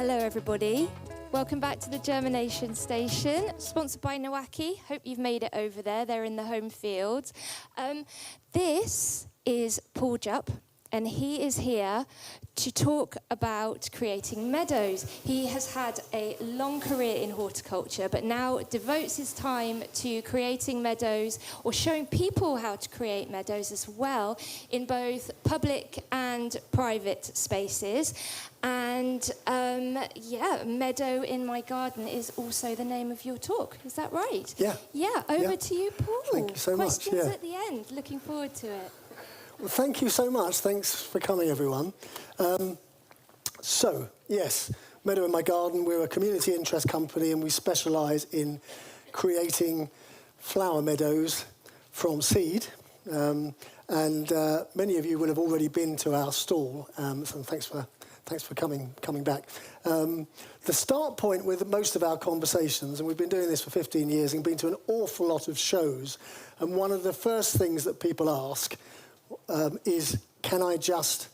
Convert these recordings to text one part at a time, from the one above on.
Hello everybody. Welcome back to the Germination Station, sponsored by Nowaki. Hope you've made it over there. They're in the home field. This is Paul Jupp, and he is here to talk about creating meadows. He has had a long career in horticulture, but now devotes his time to creating meadows or showing people how to create meadows as well in both public and private spaces. And Meadow in My Garden is also the name of your talk. Is that right? Yeah. Yeah, over to you, Paul. Thank you so much. Questions at the end. Looking forward to it. Well, thank you so much. Thanks for coming, everyone. Yes, Meadow in My Garden, we're a community interest company and we specialise in creating flower meadows from seed. Many of you will have already been to our stall, so thanks for coming back. The start point with most of our conversations, and we've been doing this for 15 years and been to an awful lot of shows, and one of the first things that people ask is, can I just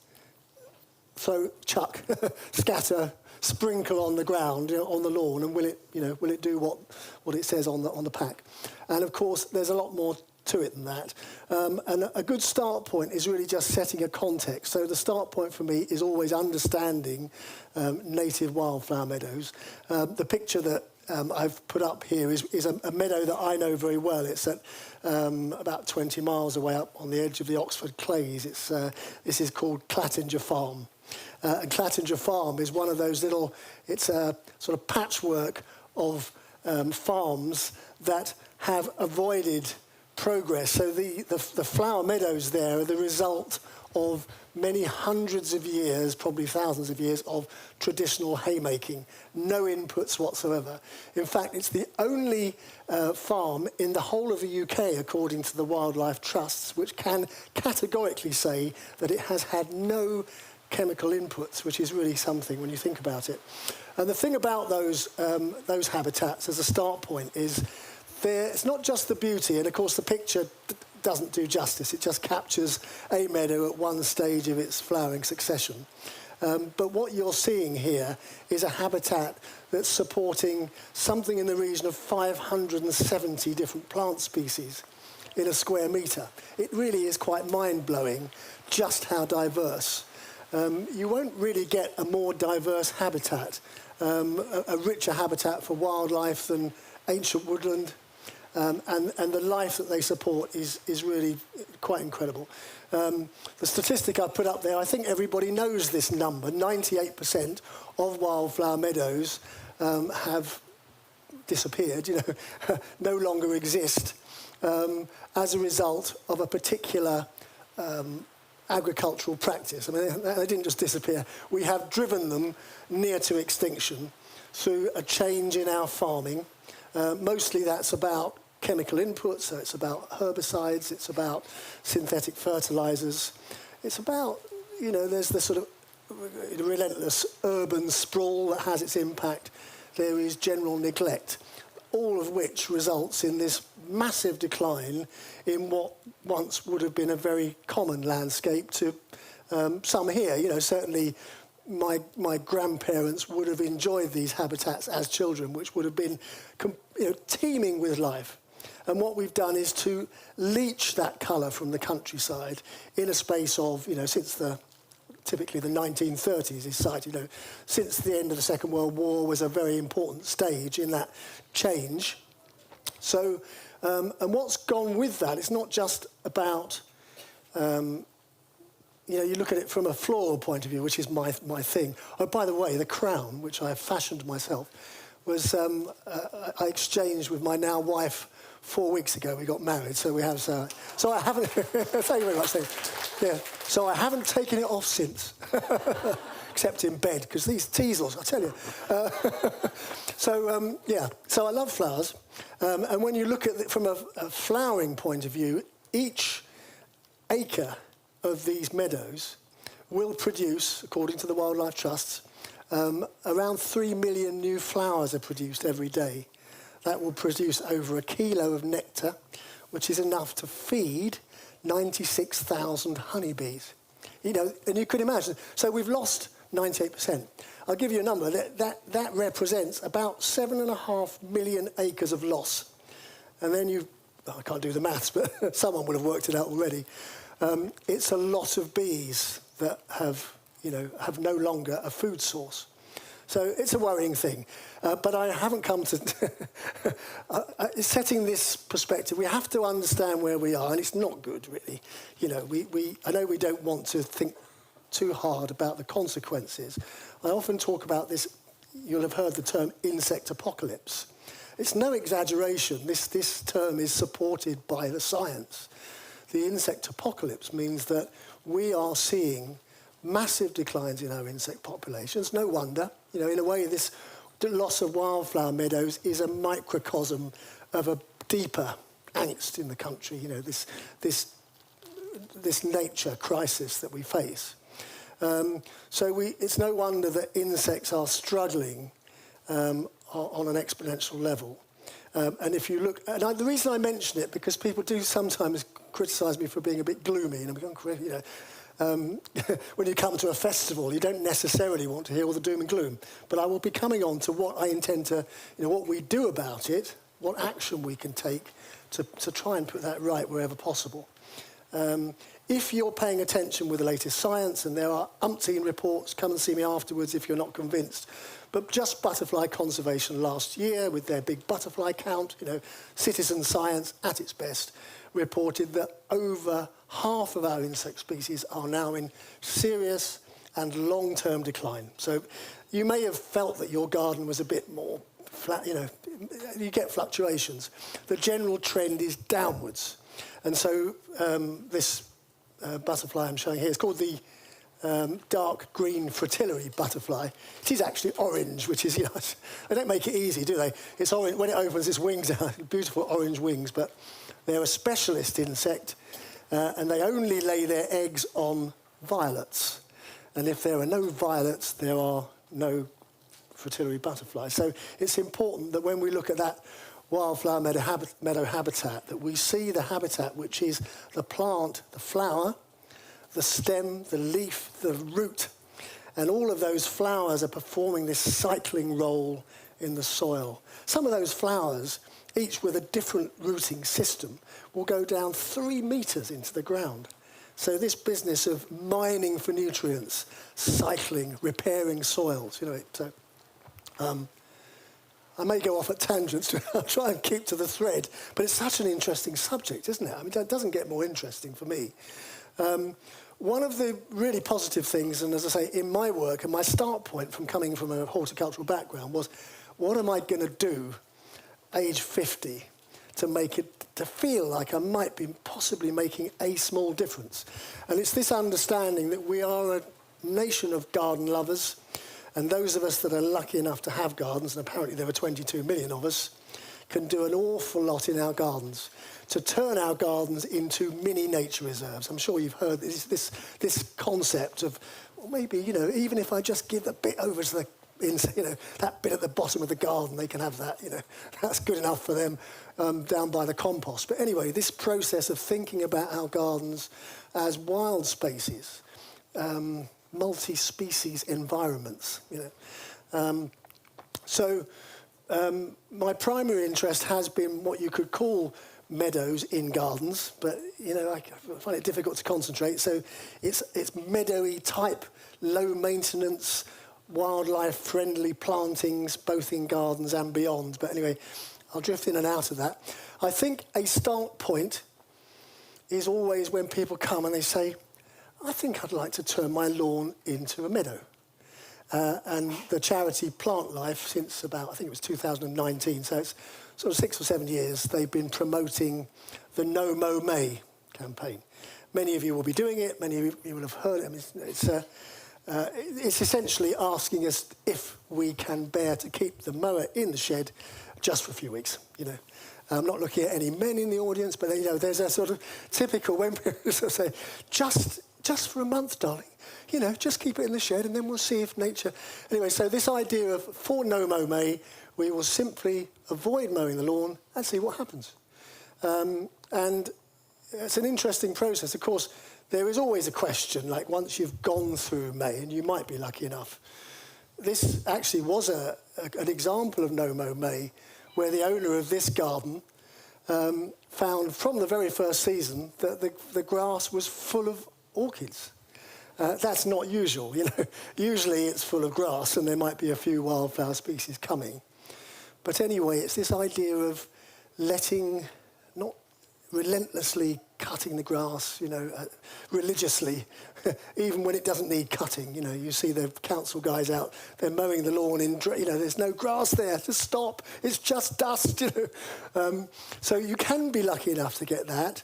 scatter, sprinkle on the ground, on the lawn, and will it do what it says on the pack? And of course, there's a lot more to it than that. And a good start point is really just setting a context. So the start point for me is always understanding native wildflower meadows. The picture that I've put up here is a meadow that I know very well. It's at about 20 miles away up on the edge of the Oxford Clays. This is called Clattinger Farm. And Clattinger Farm is one of those it's a sort of patchwork of farms that have avoided progress. So the flower meadows there are the result of many hundreds of years, probably thousands of years, of traditional haymaking. No inputs whatsoever. In fact, it's the only farm in the whole of the UK, according to the Wildlife Trusts, which can categorically say that it has had no chemical inputs, which is really something when you think about it. And the thing about those habitats as a start point is it's not just the beauty, and of course the picture doesn't do justice. It just captures a meadow at one stage of its flowering succession. But what you're seeing here is a habitat that's supporting something in the region of 570 different plant species in a square metre. It really is quite mind-blowing just how diverse. You won't really get a more diverse habitat, a richer habitat for wildlife than ancient woodland. And the life that they support is really quite incredible. The statistic I put up there, I think everybody knows this number. 98% of wildflower meadows have disappeared, no longer exist as a result of a particular agricultural practice. I mean, they didn't just disappear. We have driven them near to extinction through a change in our farming. Mostly that's about chemical inputs, so it's about herbicides, it's about synthetic fertilizers, it's about, there's the sort of relentless urban sprawl that has its impact. There is general neglect, all of which results in this massive decline in what once would have been a very common landscape to some here. Certainly my grandparents would have enjoyed these habitats as children, which would have been teeming with life. And what we've done is to leach that colour from the countryside in a space of, since typically the 1930s is cited, since the end of the Second World War was a very important stage in that change. So, and what's gone with that, it's not just about, you look at it from a floral point of view, which is my thing. Oh, by the way, the crown, which I fashioned myself, was I exchanged with my now wife 4 weeks ago. We got married, so we have. So I haven't. Thank you very much. Yeah. So I haven't taken it off since, except in bed because these teasels, I tell you. So I love flowers, and when you look at it from a flowering point of view, each acre of these meadows will produce, according to the Wildlife Trusts, around 3 million new flowers are produced every day. That will produce over 1 kilo of nectar, which is enough to feed 96,000 honeybees. And you can imagine. So we've lost 98%. I'll give you a number. That represents about 7.5 million acres of loss. And then I can't do the maths, but someone would have worked it out already. It's a lot of bees that have no longer a food source. So it's a worrying thing. But I haven't come to... setting this perspective, we have to understand where we are, and it's not good, really. I know we don't want to think too hard about the consequences. I often talk about this, you'll have heard the term insect apocalypse. It's no exaggeration. This term is supported by the science. The insect apocalypse means that we are seeing massive declines in our insect populations. No wonder. In a way, this loss of wildflower meadows is a microcosm of a deeper angst in the country, this nature crisis that we face. It's no wonder that insects are struggling on an exponential level. And if you look, the reason I mention it, because people do sometimes criticise me for being a bit gloomy, and I'm going, when you come to a festival, you don't necessarily want to hear all the doom and gloom. But I will be coming on to what I intend to, what we do about it, what action we can take to try and put that right wherever possible. If you're paying attention with the latest science, and there are umpteen reports, come and see me afterwards if you're not convinced. But just butterfly conservation last year, with their big butterfly count, citizen science at its best, reported that over half of our insect species are now in serious and long-term decline. So you may have felt that your garden was a bit more flat, you get fluctuations. The general trend is downwards. And so this butterfly I'm showing here is called the dark green fritillary butterfly. It is actually orange, which is, they don't make it easy, do they? It's orange. When it opens its wings out, beautiful orange wings, but they're a specialist insect, and they only lay their eggs on violets. And if there are no violets, there are no fritillary butterflies. So it's important that when we look at that wildflower meadow habitat, that we see the habitat, which is the plant, the flower, the stem, the leaf, the root, and all of those flowers are performing this cycling role in the soil. Some of those flowers, each with a different rooting system, will go down 3 meters into the ground. So this business of mining for nutrients, cycling, repairing soils, I may go off at tangents. I'll try and keep to the thread, but it's such an interesting subject, isn't it? I mean, it doesn't get more interesting for me. One of the really positive things, and as I say, in my work, and my start point from coming from a horticultural background was, what am I going to do, age 50, to feel like I might be possibly making a small difference? And it's this understanding that we are a nation of garden lovers, and those of us that are lucky enough to have gardens, and apparently there are 22 million of us, can do an awful lot in our gardens to turn our gardens into mini nature reserves. I'm sure you've heard this concept of, well, maybe, even if I just give a bit over to that bit at the bottom of the garden, they can have that, that's good enough for them down by the compost. But anyway, this process of thinking about our gardens as wild spaces, multi-species environments, my primary interest has been what you could call meadows in gardens, but I find it difficult to concentrate. So it's meadowy type, low maintenance, wildlife-friendly plantings, both in gardens and beyond. But anyway, I'll drift in and out of that. I think a start point is always when people come and they say, I think I'd like to turn my lawn into a meadow. And the charity Plant Life, since about, I think it was 2019, so it's sort of 6 or 7 years, they've been promoting the No Mow May campaign. Many of you will be doing it, many of you will have heard it. I mean, it's essentially asking us if we can bear to keep the mower in the shed just for a few weeks, I'm not looking at any men in the audience, but there's a sort of typical, when people sort of say, just for a month, darling, just keep it in the shed and then we'll see if nature... Anyway, so this idea of, for No Mow May, we will simply avoid mowing the lawn and see what happens. And it's an interesting process. Of course, there is always a question, like once you've gone through May, and you might be lucky enough, this actually was an example of No Mow May, where the owner of this garden found from the very first season that the grass was full of orchids. That's not usual, you know. Usually it's full of grass and there might be a few wildflower species coming. But anyway, it's this idea of not relentlessly cutting the grass, you know, religiously, even when it doesn't need cutting. You know, you see the council guys out, they're mowing the lawn there's no grass there, just stop, it's just dust, you know. So you can be lucky enough to get that,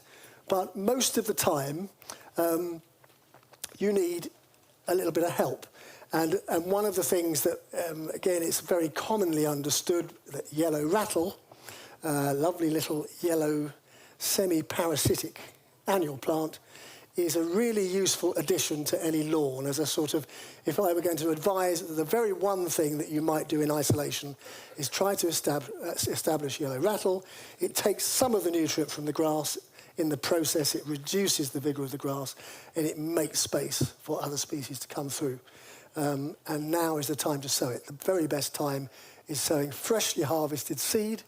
but most of the time, you need a little bit of help. And one of the things that, again, it's very commonly understood that yellow rattle, lovely little yellow semi-parasitic annual plant, is a really useful addition to any lawn as a sort of, if I were going to advise, the very one thing that you might do in isolation is try to establish yellow rattle. It takes some of the nutrient from the grass. In the process, it reduces the vigour of the grass and it makes space for other species to come through. And now is the time to sow it. The very best time is sowing freshly harvested seed,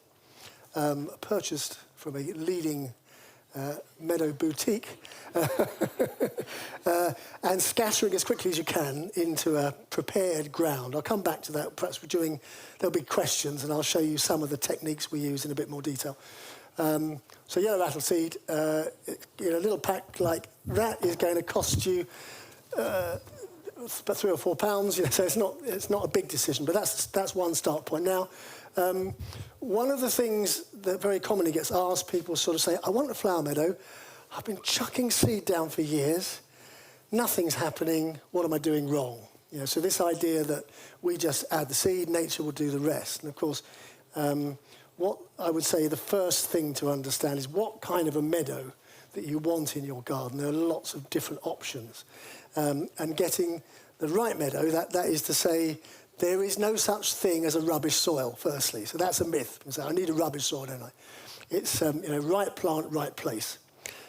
purchased from a leading Meadow boutique, and scattering as quickly as you can into a prepared ground. I'll come back to that. Perhaps there'll be questions and I'll show you some of the techniques we use in a bit more detail. So yellow rattle seed, a little pack like that is going to cost you about £3 or £4. You know, so it's not a big decision, but that's one start point. Now, one of the things that very commonly gets asked, people sort of say, I want a flower meadow. I've been chucking seed down for years. Nothing's happening. What am I doing wrong? You know, so this idea that we just add the seed, nature will do the rest. And of course, what I would say the first thing to understand is what kind of a meadow that you want in your garden. There are lots of different options. And getting the right meadow, that is to say, there is no such thing as a rubbish soil, firstly. So that's a myth. You say, I need a rubbish soil, don't I? It's right plant, right place.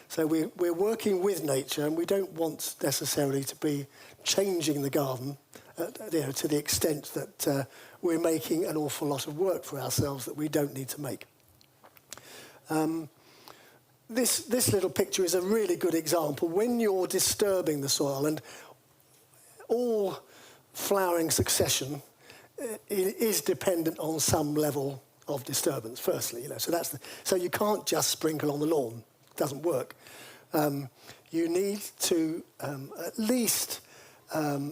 So we're working with nature, and we don't want necessarily to be changing the garden to the extent that we're making an awful lot of work for ourselves that we don't need to make. This little picture is a really good example. When you're disturbing the soil, and all flowering succession is dependent on some level of disturbance, firstly. You know, so you can't just sprinkle on the lawn. It doesn't work. You need to at least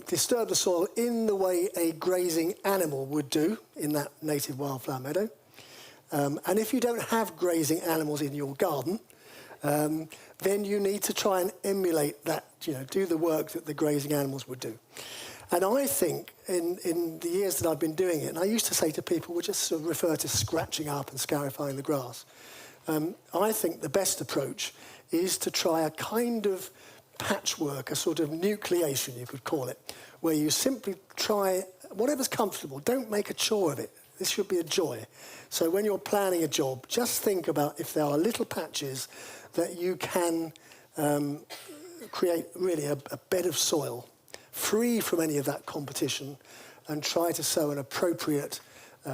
disturb the soil in the way a grazing animal would do in that native wildflower meadow. And if you don't have grazing animals in your garden, then you need to try and emulate that, do the work that the grazing animals would do. And I think in the years that I've been doing it, and I used to say to people, we just sort of refer to scratching up and scarifying the grass. I think the best approach is to try a kind of patchwork, a sort of nucleation, you could call it, where you simply try whatever's comfortable. Don't make a chore of it. This should be a joy. So when you're planning a job, just think about if there are little patches that you can create really a bed of soil, free from any of that competition, and try to sow an appropriate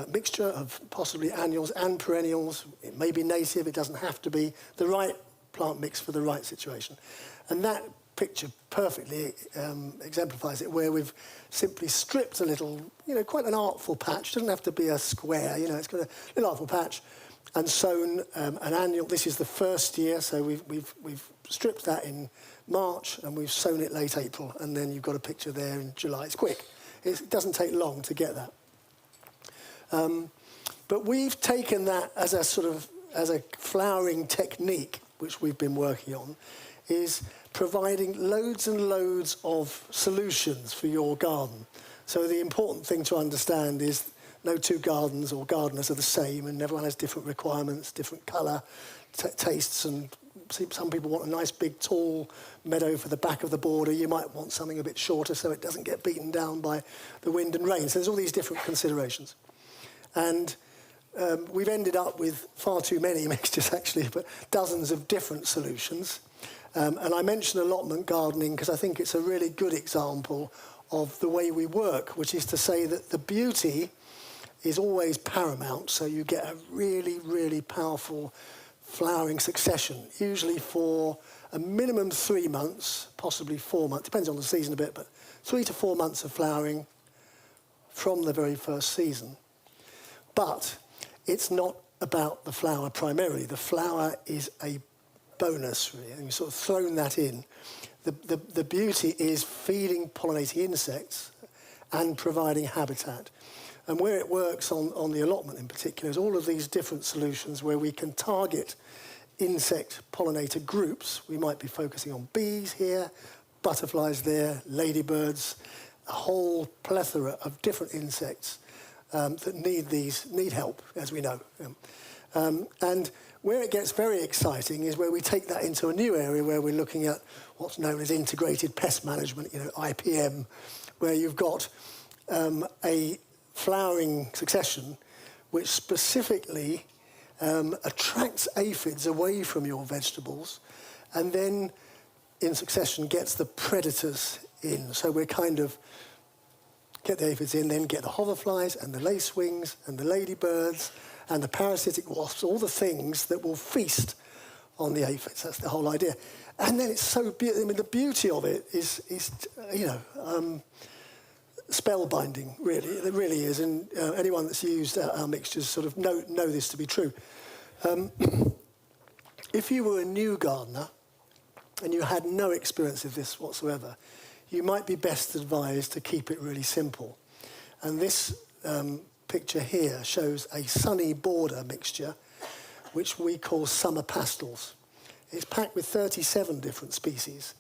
mixture of possibly annuals and perennials. It may be native, it doesn't have to be, the right plant mix for the right situation. And that picture perfectly exemplifies it, where we've simply stripped a little, quite an artful patch. It doesn't have to be a square, it's got a little artful patch, and sown an annual. This is the first year, so we've stripped that in March, and we've sown it late April, and then you've got a picture there in July. It's quick. It doesn't take long to get that. But we've taken that as a flowering technique, which we've been working on, is providing loads and loads of solutions for your garden. So the important thing to understand is no two gardens or gardeners are the same, and everyone has different requirements, different colour, tastes, and some people want a nice big tall meadow for the back of the border. You might want something a bit shorter so it doesn't get beaten down by the wind and rain. So there's all these different considerations. And we've ended up with far too many mixtures, actually, but dozens of different solutions. And I mention allotment gardening because I think it's a really good example of the way we work, which is to say that the beauty is always paramount, so you get a really, really powerful flowering succession, usually for a minimum 3 months, possibly 4 months, depends on the season a bit, but 3 to 4 months of flowering from the very first season. But it's not about the flower primarily. The flower is a bonus, really, and you've sort of thrown that in. The beauty is feeding pollinating insects and providing habitat. And where it works on the allotment in particular is all of these different solutions where we can target insect pollinator groups. We might be focusing on bees here, butterflies there, ladybirds, a whole plethora of different insects that need help, as we know. And where it gets very exciting is where we take that into a new area where we're looking at what's known as integrated pest management, IPM, where you've got a flowering succession which specifically attracts aphids away from your vegetables and then in succession gets the predators in. So we're kind of get the aphids in, then get the hoverflies and the lacewings and the ladybirds and the parasitic wasps, all the things that will feast on the aphids. That's the whole idea. And then it's so beautiful. I mean, the beauty of it is spellbinding, really. It really is. And anyone that's used our mixtures sort of know this to be true. If you were a new gardener and you had no experience of this whatsoever, you might be best advised to keep it really simple. And this picture here shows a sunny border mixture, which we call summer pastels. It's packed with 37 different species.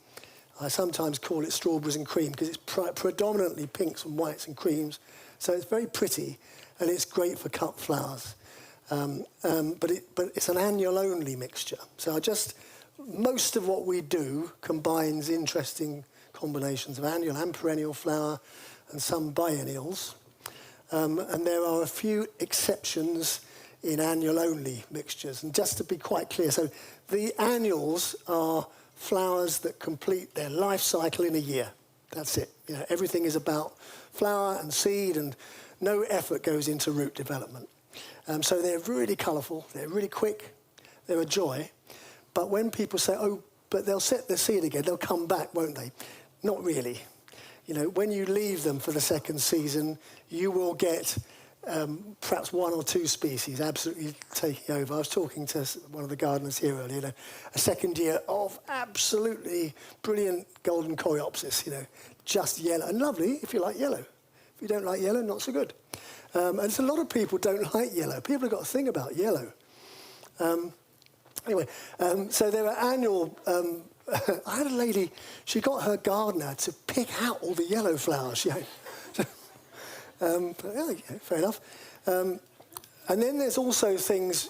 I sometimes call it strawberries and cream because it's predominantly pinks and whites and creams. So it's very pretty and it's great for cut flowers. But it's an annual-only mixture. So most of what we do combines interesting combinations of annual and perennial flower and some biennials. And there are a few exceptions in annual-only mixtures. And just to be quite clear, so the annuals are flowers that complete their life cycle in a year. That's it. Everything is about flower and seed and no effort goes into root development. So they're really colourful, they're really quick, they're a joy. But when people say, oh, but they'll set their seed again, they'll come back, won't they? Not really. When you leave them for the second season, you will get perhaps 1 or 2 species absolutely taking over. I was talking to one of the gardeners here earlier, a second year of absolutely brilliant golden coreopsis, just yellow. And lovely if you like yellow. If you don't like yellow, not so good. And a lot of people don't like yellow. People have got a thing about yellow. Anyway, so there are annual... I had a lady, she got her gardener to pick out all the yellow flowers. Fair enough. And then there's also things,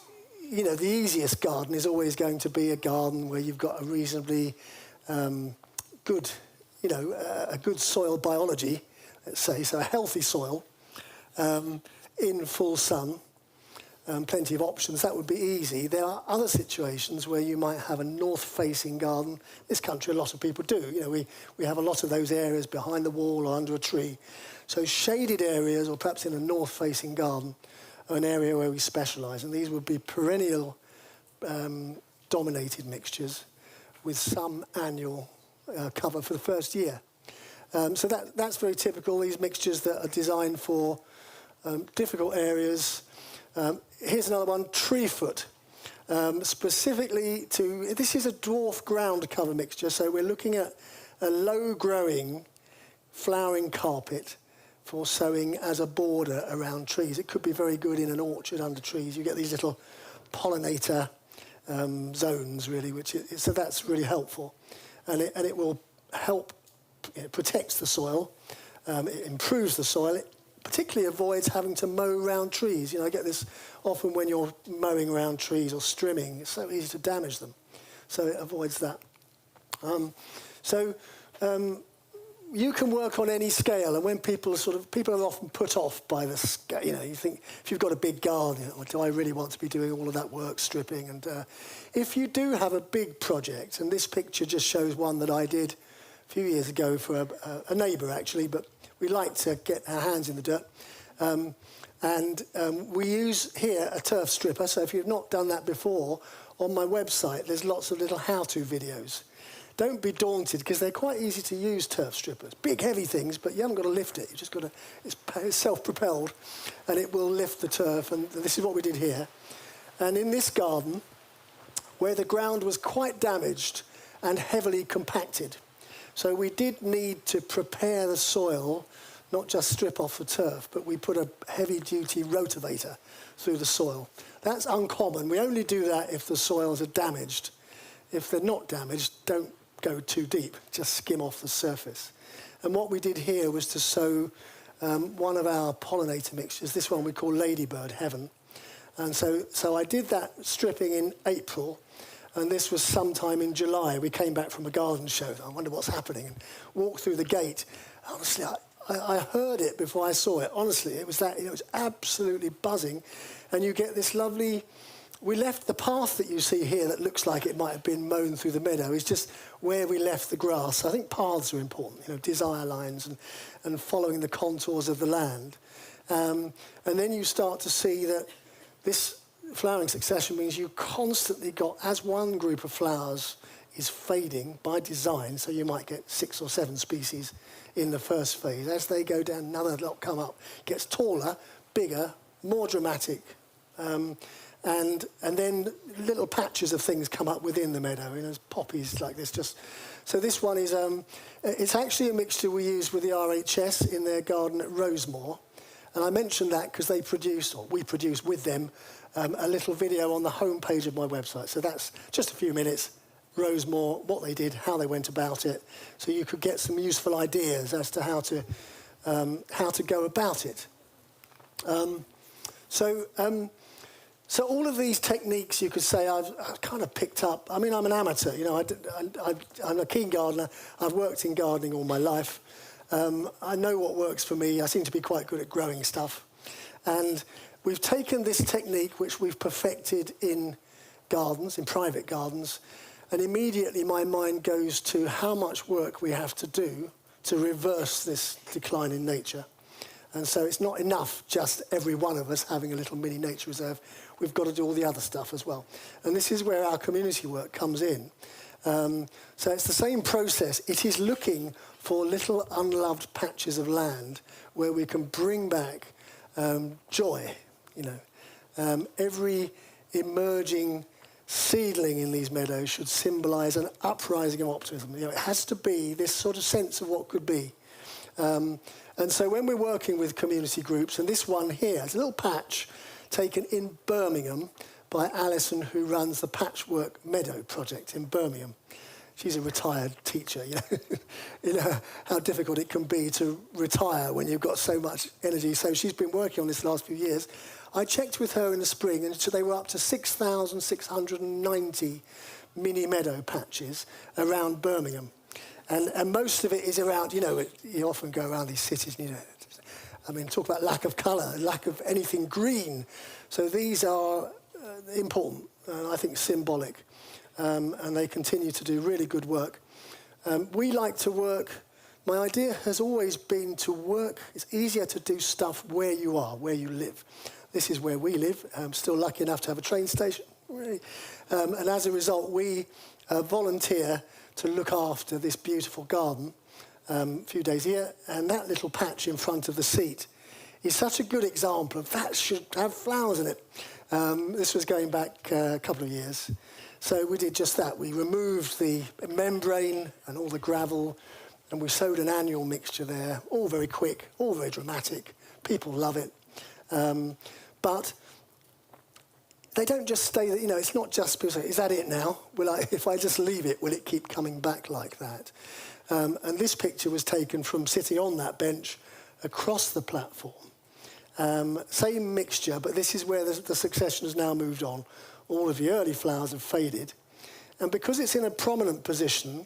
the easiest garden is always going to be a garden where you've got a reasonably good, a good soil biology, let's say, so a healthy soil in full sun. Plenty of options, that would be easy. There are other situations where you might have a north-facing garden. This country, a lot of people do. We have a lot of those areas behind the wall or under a tree. So shaded areas, or perhaps in a north-facing garden, are an area where we specialise. And these would be perennial dominated mixtures with some annual cover for the first year. So that's very typical, these mixtures that are designed for difficult areas. Here's another one, tree foot. Specifically this is a dwarf ground cover mixture, so we're looking at a low-growing flowering carpet for sowing as a border around trees. It could be very good in an orchard under trees. You get these little pollinator zones, really, so that's really helpful. And it will help, it protects the soil, it improves the soil, it particularly avoids having to mow around trees. I get this often when you're mowing around trees or strimming. It's so easy to damage them. So it avoids that. You can work on any scale, and when people are often put off by the scale. You think, if you've got a big garden, do I really want to be doing all of that work, stripping? And if you do have a big project, and this picture just shows one that I did few years ago for a neighbour, actually, but we like to get our hands in the dirt. We use here a turf stripper, so if you've not done that before, on my website there's lots of little how-to videos. Don't be daunted, because they're quite easy to use, turf strippers. Big, heavy things, but you haven't got to lift it. You've just got to, it's self-propelled, and it will lift the turf, and this is what we did here. And in this garden, where the ground was quite damaged and heavily compacted, so we did need to prepare the soil, not just strip off the turf, but we put a heavy-duty rotavator through the soil. That's uncommon. We only do that if the soils are damaged. If they're not damaged, don't go too deep. Just skim off the surface. And what we did here was to sow one of our pollinator mixtures. This one we call Ladybird Heaven. And so I did that stripping in April, and this was sometime in July. We came back from a garden show. I wonder what's happening, and walked through the gate. Honestly, I heard it before I saw it. Honestly, it was that, it was absolutely buzzing. And you get this lovely... We left the path that you see here that looks like it might have been mown through the meadow is just where we left the grass. I think paths are important, desire lines and following the contours of the land. And then you start to see that this flowering succession means you constantly got, as one group of flowers is fading by design, so you might get 6 or 7 species in the first phase. As they go down, another lot come up, gets taller, bigger, more dramatic, and then little patches of things come up within the meadow, poppies like this. So this one is, it's actually a mixture we use with the RHS in their garden at Rosemore. And I mentioned that because they produced, or we produced with them, a little video on the homepage of my website. So that's just a few minutes, Rosemore, what they did, how they went about it. So you could get some useful ideas as to how to go about it. So all of these techniques, you could say, I've kind of picked up. I mean, I'm an amateur, I'm a keen gardener. I've worked in gardening all my life. I know what works for me. I seem to be quite good at growing stuff. And we've taken this technique, which we've perfected in gardens, in private gardens, and immediately my mind goes to how much work we have to do to reverse this decline in nature. And so it's not enough just every one of us having a little mini nature reserve. We've got to do all the other stuff as well. And this is where our community work comes in. So it's the same process. It is looking for little unloved patches of land where we can bring back joy. Every emerging seedling in these meadows should symbolise an uprising of optimism. It has to be this sort of sense of what could be. And so when we're working with community groups, and this one here is a little patch taken in Birmingham by Alison, who runs the Patchwork Meadow project in Birmingham. She's a retired teacher, you know how difficult it can be to retire when you've got so much energy. So she's been working on this the last few years. I checked with her in the spring, and so they were up to 6,690 mini meadow patches around Birmingham. And most of it is around, you often go around these cities, talk about lack of colour, lack of anything green. So these are important, and I think symbolic, and they continue to do really good work. We like to work, my idea has always been to work, it's easier to do stuff where you are, where you live. This is where we live. I'm still lucky enough to have a train station, really. And as a result, we volunteer to look after this beautiful garden a few days a year, and that little patch in front of the seat is such a good example of that should have flowers in it. This was going back a couple of years. So we did just that. We removed the membrane and all the gravel, and we sowed an annual mixture there, all very quick, all very dramatic. People love it. But they don't just stay there, it's not just people say, is that it now? If I just leave it, will it keep coming back like that? And this picture was taken from sitting on that bench across the platform. Same mixture, but this is where the succession has now moved on. All of the early flowers have faded. And because it's in a prominent position,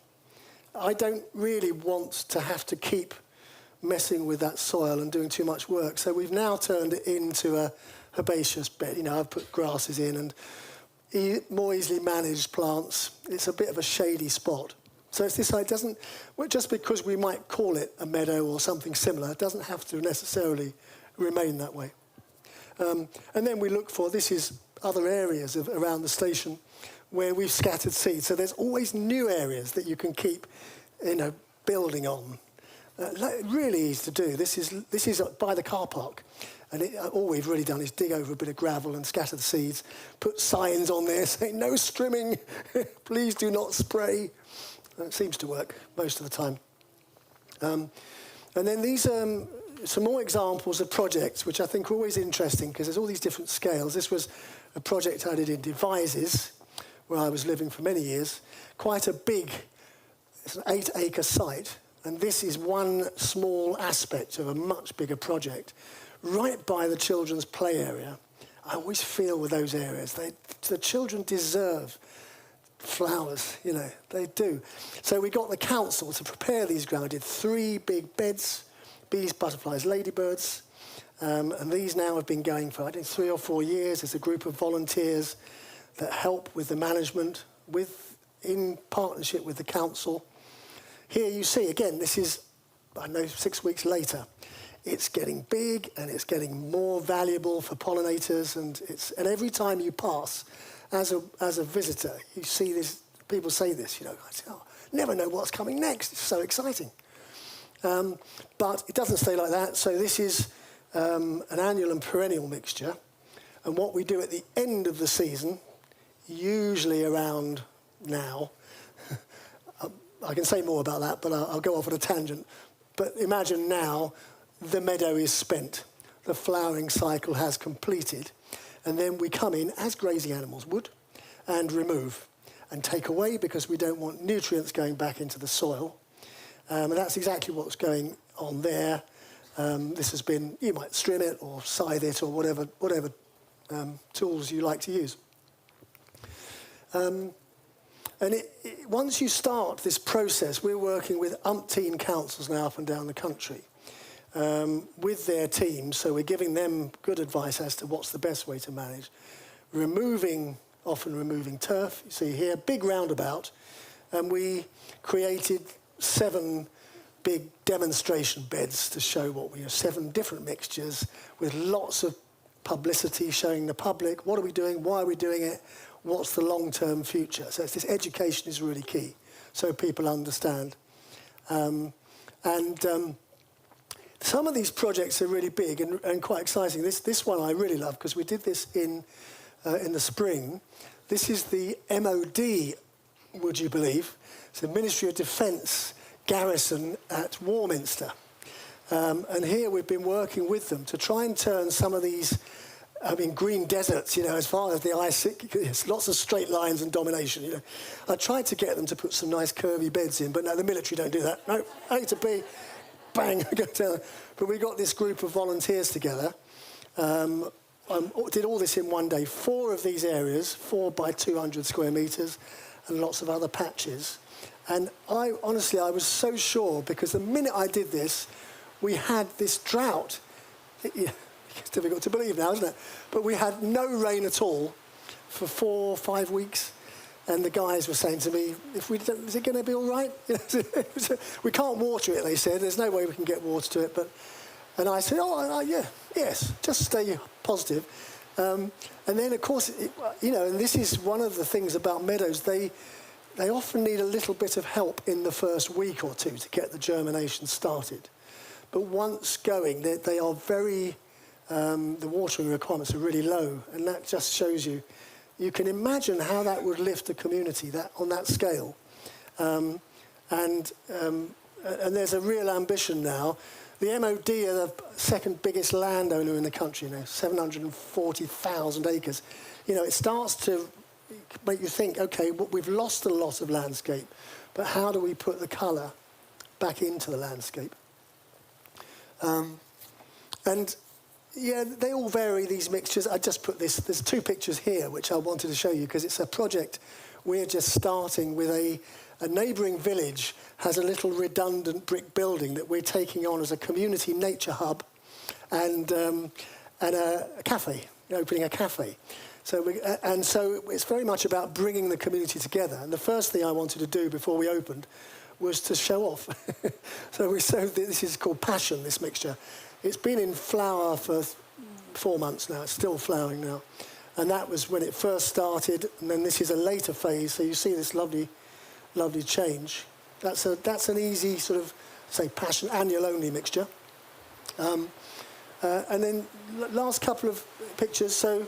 I don't really want to have to keep messing with that soil and doing too much work. So we've now turned it into a herbaceous bed. I've put grasses in and more easily managed plants. It's a bit of a shady spot. So it's this idea, doesn't, well, just because we might call it a meadow or something similar, it doesn't have to necessarily remain that way. And then we look for, this is other areas around the station where we've scattered seeds. So there's always new areas that you can keep, building on. Really easy to do. This is by the car park. And all we've really done is dig over a bit of gravel and scatter the seeds, put signs on there saying, no strimming, please do not spray. It seems to work most of the time. And then these are some more examples of projects, which I think are always interesting, because there's all these different scales. This was a project I did in Devizes, where I was living for many years. Quite a big, it's an 8-acre site. And this is one small aspect of a much bigger project, right by the children's play area. I always feel with those areas, the children deserve flowers, they do. So we got the council to prepare these grounds. I did 3 big beds, bees, butterflies, ladybirds, and these now have been going for, I think, 3 or 4 years. There's a group of volunteers that help with the management, in partnership with the council. Here you see, again, this is, 6 weeks later. It's getting big and it's getting more valuable for pollinators, and every time you pass, as a visitor, you see this, people say this, I say, oh, never know what's coming next, it's so exciting. But it doesn't stay like that, so this is an annual and perennial mixture, and what we do at the end of the season, usually around now, I can say more about that, but I'll go off on a tangent. But imagine now the meadow is spent. The flowering cycle has completed. And then we come in, as grazing animals would, and remove and take away, because we don't want nutrients going back into the soil. And that's exactly what's going on there. This has been, you might trim it or scythe it or whatever tools you like to use. And once you start this process, we're working with umpteen councils now up and down the country with their teams, so we're giving them good advice as to what's the best way to manage. Often removing turf. You see here, big roundabout, and we created 7 big demonstration beds to show what we have, 7 different mixtures with lots of publicity showing the public, what are we doing, why are we doing it, what's the long-term future? So this education is really key, so people understand. Some of these projects are really big and quite exciting. This one I really love, because we did this in the spring. This is the MOD, would you believe? It's the Ministry of Defence garrison at Warminster. And here we've been working with them to try and turn some of these green deserts, as far as the eye, it's lots of straight lines and domination, I tried to get them to put some nice curvy beds in, but no, the military don't do that. No, A to B, bang, go down. But we got this group of volunteers together, did all this in one day, 4 of these areas, 4 by 200 square metres, and lots of other patches. And I was so sure, because the minute I did this, we had this drought. It's difficult to believe now, isn't it? But we had no rain at all for 4 or 5 weeks. And the guys were saying to me, is it going to be all right? We can't water it, they said. There's no way we can get water to it. And I said, yes, just stay positive. And then, of course, and this is one of the things about meadows. They often need a little bit of help in the first week or 2 to get the germination started. But once going, they are very... the watering requirements are really low, and that just shows you can imagine how that would lift a community on that scale. And there's a real ambition now. The MOD are the second biggest landowner in the country now, 740,000 acres. It starts to make you think, okay, we've lost a lot of landscape, but how do we put the colour back into the landscape? Yeah, they all vary, these mixtures. I just put there's 2 pictures here which I wanted to show you, because it's a project we're just starting with a neighbouring village has a little redundant brick building that we're taking on as a community nature hub and a cafe, opening a cafe. So it's very much about bringing the community together. And the first thing I wanted to do before we opened was to show off. So this is called Passion, this mixture. It's been in flower for 4 months now. It's still flowering now. And that was when it first started. And then this is a later phase. So you see this lovely, lovely change. That's an easy sort of, say, Passion annual only mixture. And then last couple of pictures. So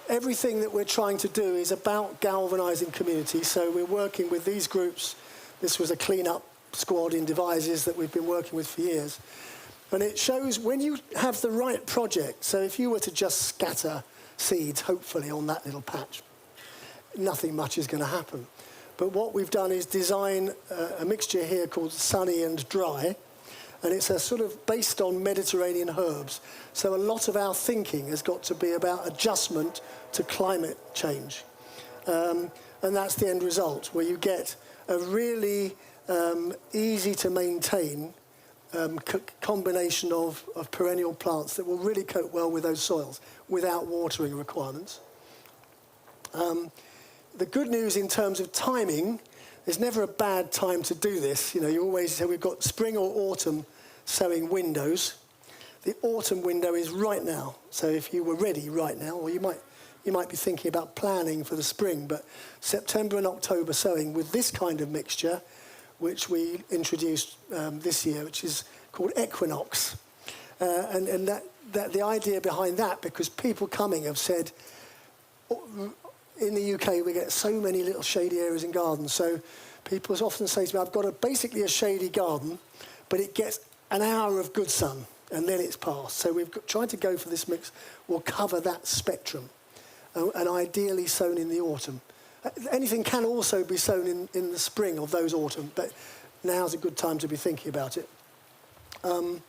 everything that we're trying to do is about galvanising community. So we're working with these groups. This was a clean-up squad in Devizes that we've been working with for years. And it shows when you have the right project, so if you were to just scatter seeds, hopefully, on that little patch, nothing much is going to happen. But what we've done is design a mixture here called Sunny and Dry, and it's a sort of based on Mediterranean herbs. So a lot of our thinking has got to be about adjustment to climate change. And that's the end result, where you get a really easy to maintain combination of perennial plants that will really cope well with those soils without watering requirements. The good news in terms of timing, there's never a bad time to do this. You know, you always say we've got spring or autumn sowing windows. The autumn window is right now. So if you were ready right now, or you might be thinking about planning for the spring, but September and October sowing with this kind of mixture, which we introduced this year, which is called Equinox. And that the idea behind that, because people coming have said, in the UK we get so many little shady areas in gardens, so people often say to me, I've got basically a shady garden, but it gets an hour of good sun, and then it's past. So we've tried to go for this mix, will cover that spectrum, and ideally sown in the autumn. Anything can also be sown in the spring of those autumn, but now's a good time to be thinking about it. I'll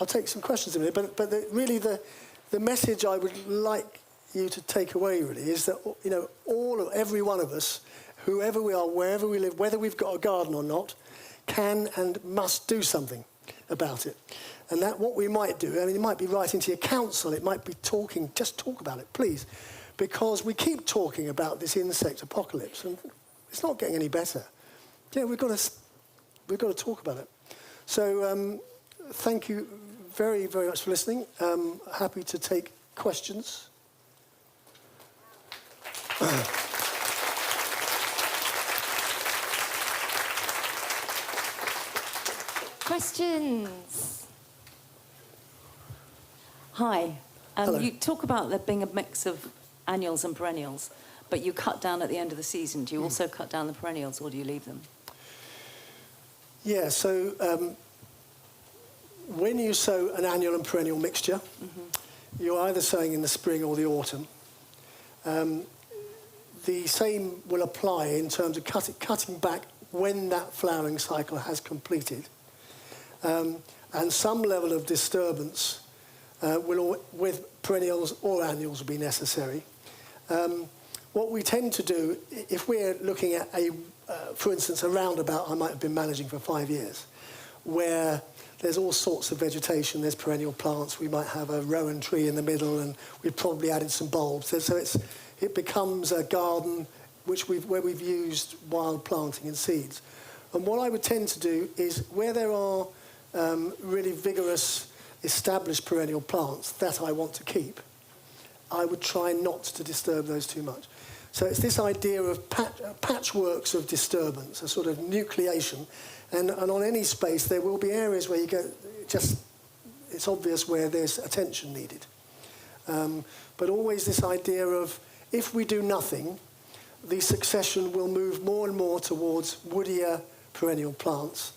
take some questions in a minute, but really the message I would like you to take away really is that, you know, every one of us, whoever we are, wherever we live, whether we've got a garden or not, can and must do something about it. And that what we might do, I mean, it might be writing to your council, it might be talking, just talk about it, please. Because we keep talking about this insect apocalypse, and it's not getting any better. Yeah, we've got to talk about it. So thank you very, very much for listening. Happy to take questions. Questions? Hi. Hello. You talk about there being a mix of annuals and perennials, but you cut down at the end of the season. Do you also cut down the perennials, or do you leave them? Yeah, so when you sow an annual and perennial mixture, you're either sowing in the spring or the autumn. The same will apply in terms of cutting back when that flowering cycle has completed. And some level of disturbance with perennials or annuals will be necessary. What we tend to do, if we're looking at for instance, a roundabout I might have been managing for 5 years, where there's all sorts of vegetation, there's perennial plants, we might have a rowan tree in the middle, and we've probably added some bulbs. So it becomes a garden where we've used wild planting and seeds. And what I would tend to do is where there are really vigorous established perennial plants that I want to keep, I would try not to disturb those too much. So it's this idea of patchworks of disturbance, a sort of nucleation. And on any space, there will be areas where you go, it's obvious where there's attention needed. But always this idea of, if we do nothing, the succession will move more and more towards woodier perennial plants.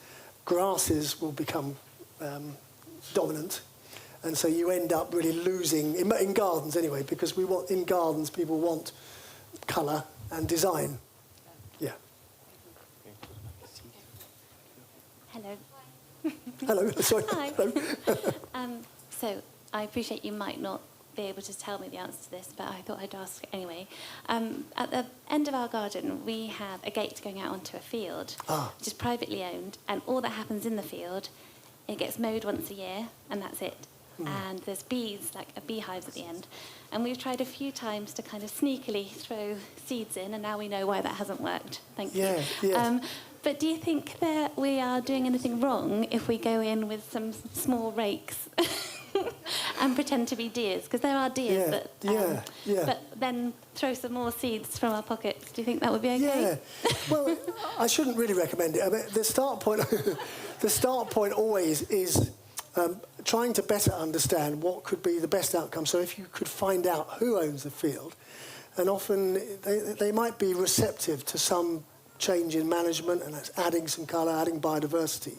Grasses will become dominant. And so you end up really losing, in gardens anyway, because in gardens people want colour and design. Yeah. Hello. Hello, sorry. Hi. Hello. So I appreciate you might not be able to tell me the answer to this, but I thought I'd ask anyway. At the end of our garden, we have a gate going out onto a field, which is privately owned, and all that happens in the field it gets mowed once a year, and that's it. And there's bees, like beehives at the end. And we've tried a few times to kind of sneakily throw seeds in, and now we know why that hasn't worked. Thank you. Yes. But do you think that we are doing anything wrong if we go in with some small rakes and pretend to be deers? Because there are deers that... But then throw some more seeds from our pockets. Do you think that would be okay? Yeah. Well, I shouldn't really recommend it. I mean, the start point always is trying to better understand what could be the best outcome. So if you could find out who owns the field, and often they might be receptive to some change in management, and that's adding some colour, adding biodiversity.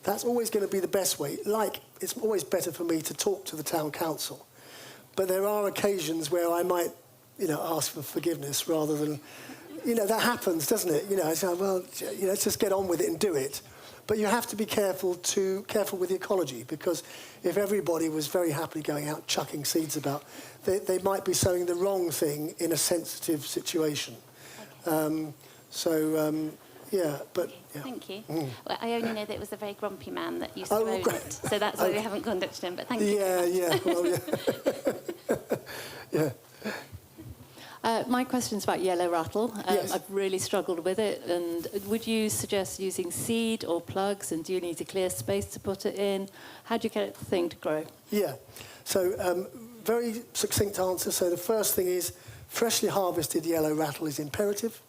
That's always going to be the best way. Like, it's always better for me to talk to the town council. But there are occasions where I might, ask for forgiveness rather than, that happens, doesn't it? I say, well, let's just get on with it and do it. But you have to be careful with the ecology, because if everybody was very happily going out chucking seeds about, they might be sowing the wrong thing in a sensitive situation. Okay. Yeah. Thank you. Well, I only know that it was a very grumpy man that used to own it, so that's why we haven't contacted him, but thank you. Yeah. My question's about yellow rattle. Yes. I've really struggled with it. And would you suggest using seed or plugs? And do you need a clear space to put it in? How do you get the thing to grow? Yeah. So very succinct answer. So the first thing is freshly harvested yellow rattle is imperative.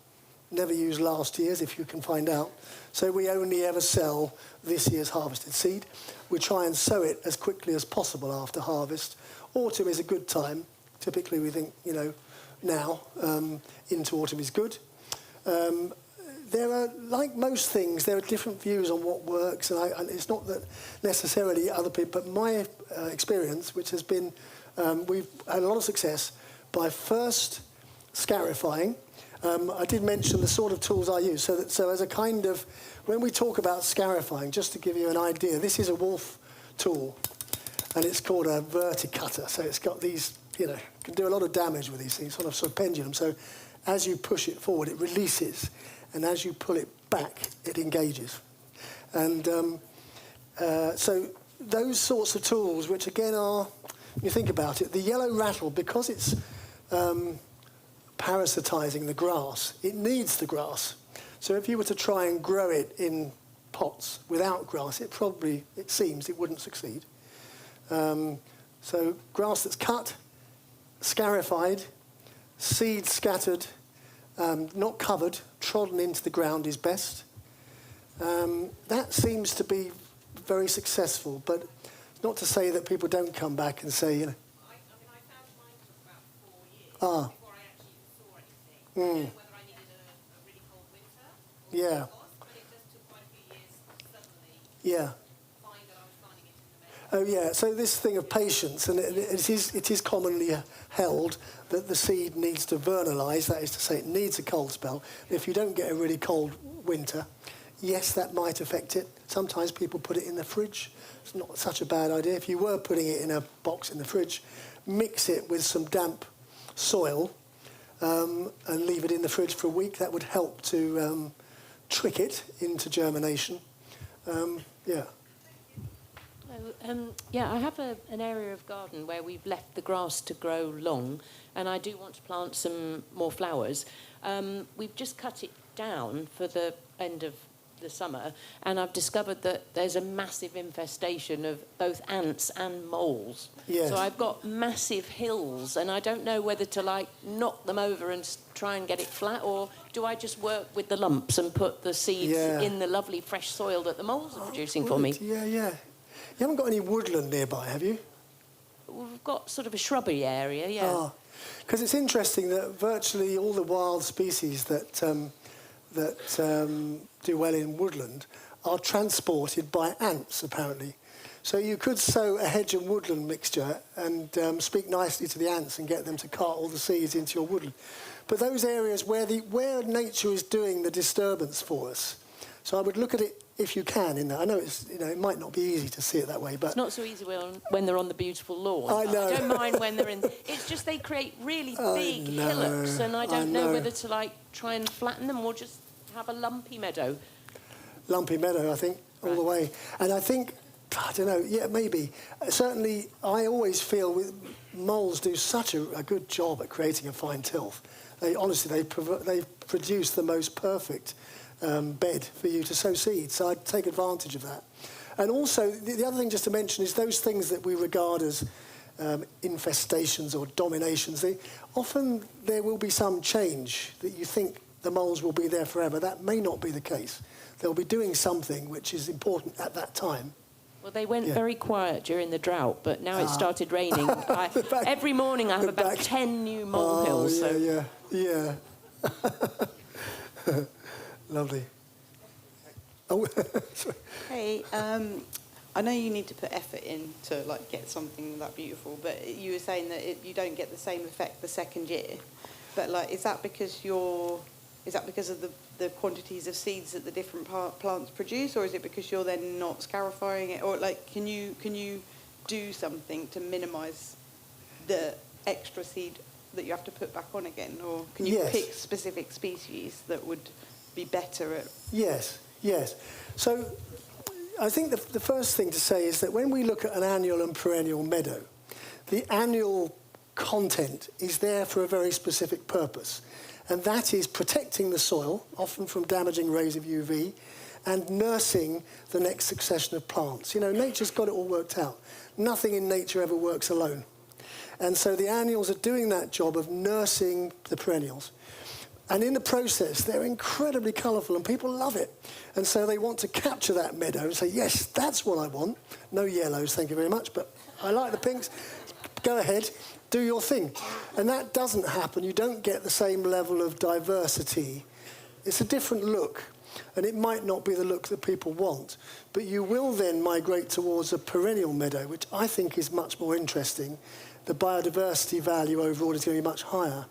Never use last year's if you can find out. So we only ever sell this year's harvested seed. We try and sow it as quickly as possible after harvest. Autumn is a good time. Typically we think, now into autumn is good. There are, like most things, there are different views on what works, and it's not that necessarily other people, but my experience, which has been, we've had a lot of success by first scarifying. I did mention the sort of tools I use, so as a kind of, when we talk about scarifying, just to give you an idea, this is a Wolf tool, and it's called a verticutter, so it's got these, can do a lot of damage with these things, sort of pendulum. So as you push it forward, it releases, and as you pull it back, it engages. And so those sorts of tools, which again are, when you think about it, the yellow rattle, because it's parasitising the grass, it needs the grass. So if you were to try and grow it in pots without grass, it seems it wouldn't succeed. So grass that's cut, scarified, seed scattered, not covered, trodden into the ground is best. That seems to be very successful, but not to say that people don't come back and say, I found mine took about 4 years before I actually saw anything. I don't know whether I needed a really cold winter or what it was, but it just took quite a few years to suddenly find that I was finding it in the meadow. Oh, yeah. So this thing of patience, and it is commonly held that the seed needs to vernalise, that is to say it needs a cold spell. If you don't get a really cold winter, yes, that might affect it. Sometimes people put it in the fridge. It's not such a bad idea. If you were putting it in a box in the fridge, mix it with some damp soil and leave it in the fridge for a week. That would help to trick it into germination. I have an area of garden where we've left the grass to grow long, and I do want to plant some more flowers. We've just cut it down for the end of the summer, and I've discovered that there's a massive infestation of both ants and moles. Yes. So I've got massive hills, and I don't know whether to knock them over and try and get it flat, or do I just work with the lumps and put the seeds in the lovely fresh soil that the moles are producing for me? Yeah. You haven't got any woodland nearby, have you? We've got sort of a shrubbery area, yeah. Because it's interesting that virtually all the wild species that do well in woodland are transported by ants, apparently. So you could sow a hedge and woodland mixture and speak nicely to the ants and get them to cart all the seeds into your woodland. But those areas where nature is doing the disturbance for us, so I would look at it if you can in that. I know it might not be easy to see it that way, but it's not so easy when they're on the beautiful lawn. I know. I don't mind when they're in. It's just they create really big hillocks, and I don't know whether to try and flatten them or just have a lumpy meadow. Lumpy meadow, I think. all the way. And I think, I don't know, yeah, maybe. Certainly, I always feel moles do such a good job at creating a fine tilth. Honestly, they produce the most perfect bed for you to sow seeds. So I'd take advantage of that. And also, the other thing just to mention is those things that we regard as infestations or dominations. Often there will be some change that you think the moles will be there forever. That may not be the case. They'll be doing something which is important at that time. Well, they went very quiet during the drought, but now it started raining. Every morning I have about 10 new molehills. Yeah. Lovely. Oh, sorry. Hey, I know you need to put effort in to like get something that beautiful, but you were saying that you don't get the same effect the second year. But like, is that because of the quantities of seeds that the different plants produce, or is it because you're then not scarifying it, or like can you do something to minimise the extra seed that you have to put back on again, or can you pick specific species that would be better at? Yes. So I think the first thing to say is that when we look at an annual and perennial meadow, the annual content is there for a very specific purpose. And that is protecting the soil, often from damaging rays of UV, and nursing the next succession of plants. You know, nature's got it all worked out. Nothing in nature ever works alone. And so the annuals are doing that job of nursing the perennials. And in the process, they're incredibly colourful, and people love it. And so they want to capture that meadow and say, yes, that's what I want. No yellows, thank you very much, but I like the pinks. Go ahead. Do your thing. And that doesn't happen. You don't get the same level of diversity. It's a different look. And it might not be the look that people want. But you will then migrate towards a perennial meadow, which I think is much more interesting. The biodiversity value overall is going to be much higher.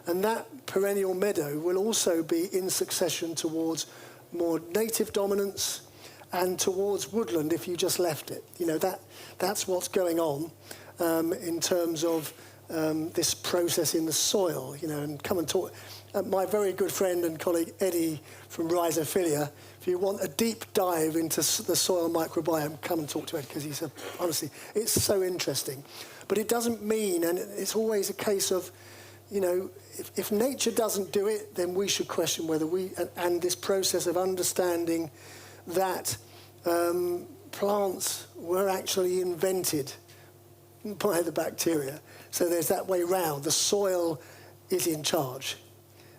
And that perennial meadow will also be in succession towards more native dominance and towards woodland if you just left it. You know, that's what's going on in terms of this process in the soil, you know, and come and talk. My very good friend and colleague Eddie from Rhizophilia, if you want a deep dive into the soil microbiome, come and talk to Ed, because he's honestly, it's so interesting. But it doesn't mean, and it's always a case of, you know, if nature doesn't do it, then we should question whether and this process of understanding that plants were actually invented by the bacteria. So there's that way round. The soil is in charge.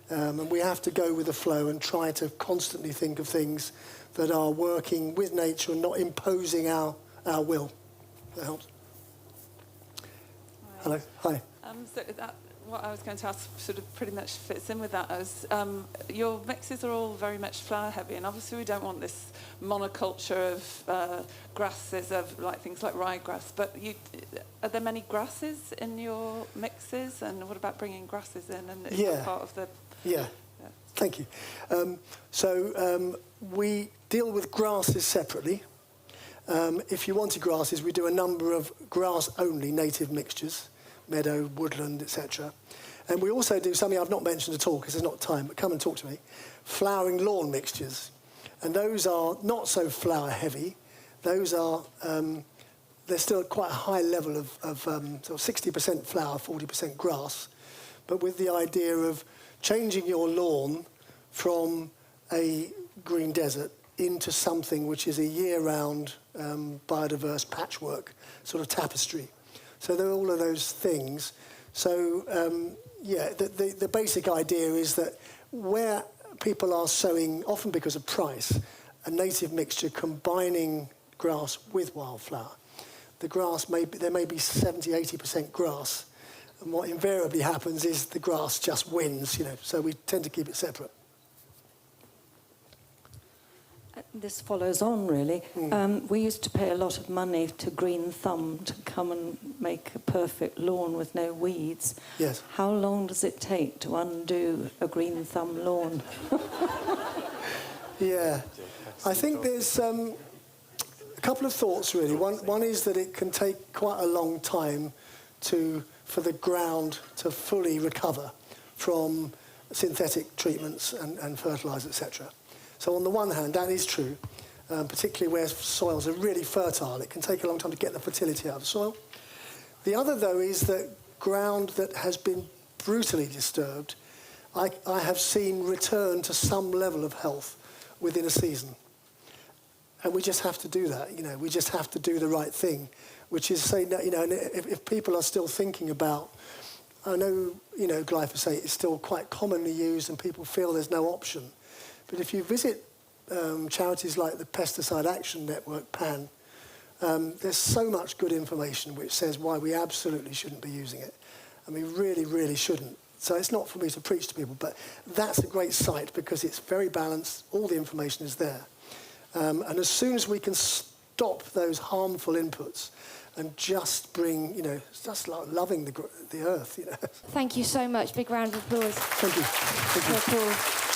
And we have to go with the flow and try to constantly think of things that are working with nature and not imposing our will. That helps. Hello. Hi. So what I was going to ask sort of pretty much fits in with that. Your mixes are all very much flower heavy, and obviously we don't want this monoculture of grasses, of like things like ryegrass. But are there many grasses in your mixes? And what about bringing grasses in? And is that part of the... Yeah. Thank you. So we deal with grasses separately. If you wanted grasses, we do a number of grass-only native mixtures, meadow, woodland, etc. And we also do something I've not mentioned at all because there's not time, but come and talk to me, flowering lawn mixtures. And those are not so flower-heavy. Those are, they're still at quite a high level of sort of 60% flower, 40% grass, but with the idea of changing your lawn from a green desert into something which is a year-round biodiverse patchwork, sort of tapestry. So there are all of those things. So, the basic idea is that where people are sowing, often because of price, a native mixture combining grass with wildflower, the grass there may be 70, 80% grass. And what invariably happens is the grass just wins, you know, so we tend to keep it separate. This follows on, really. We used to pay a lot of money to Green Thumb to come and make a perfect lawn with no weeds. Yes. How long does it take to undo a Green Thumb lawn? Yeah. I think there's a couple of thoughts, really. One is that it can take quite a long time for the ground to fully recover from synthetic treatments and fertilisers, etc. So on the one hand, that is true. particularly where soils are really fertile. It can take a long time to get the fertility out of the soil. The other, though, is that ground that has been brutally disturbed, I have seen return to some level of health within a season. And we just have to do that, you know, we just have to do the right thing, which is say, you know, and if people are still thinking about, I know, you know, glyphosate is still quite commonly used and people feel there's no option. But if you visit charities like the Pesticide Action Network, PAN, there's so much good information which says why we absolutely shouldn't be using it. And we really, really shouldn't. So it's not for me to preach to people, but that's a great site because it's very balanced, all the information is there. And as soon as we can stop those harmful inputs and just bring, you know, just like loving the earth, you know. Thank you so much. Big round of applause. Thank you. Thank you. For Paul.